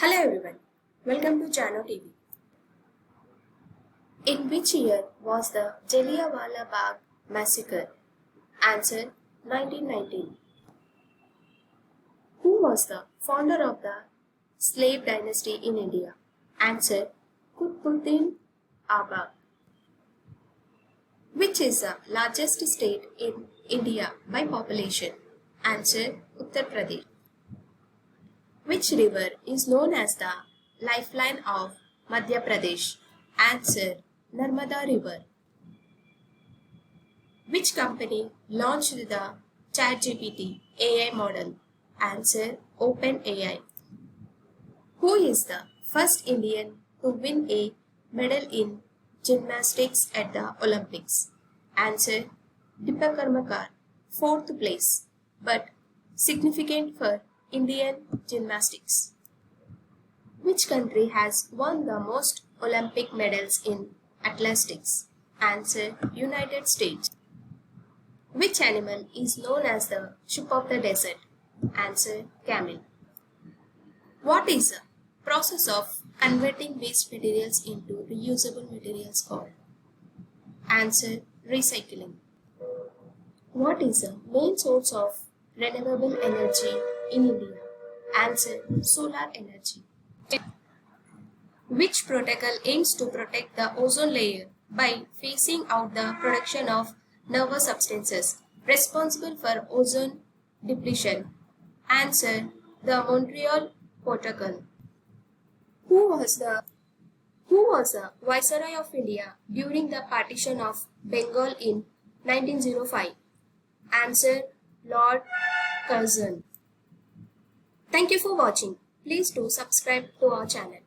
Hello everyone, welcome to Jano TV. In which year was the Jallianwala Bagh massacre? Answer 1919. Who was the founder of the slave dynasty in India? Answer Qutbuddin Aibak. Which is the largest state in India by population? Answer Uttar Pradesh. Which river is known as the lifeline of Madhya Pradesh? Answer Narmada River. Which company launched the ChatGPT AI model? Answer OpenAI. Who is the first Indian to win a medal in gymnastics at the Olympics? Answer Deepak Karmakar, 4th place, but significant for Indian gymnastics. Which country has won the most Olympic medals in athletics? Answer United States. Which animal is known as the sheep of the desert? Answer camel. What is the process of converting waste materials into reusable materials called? Answer recycling. What is the main source of renewable energy in India? Answer solar energy. Which protocol aims to protect the ozone layer by phasing out the production of nervous substances responsible for ozone depletion? Answer the Montreal Protocol. Who was the Viceroy of India during the partition of Bengal in 1905? Answer Lord Curzon. Thank you for watching. Please do subscribe to our channel.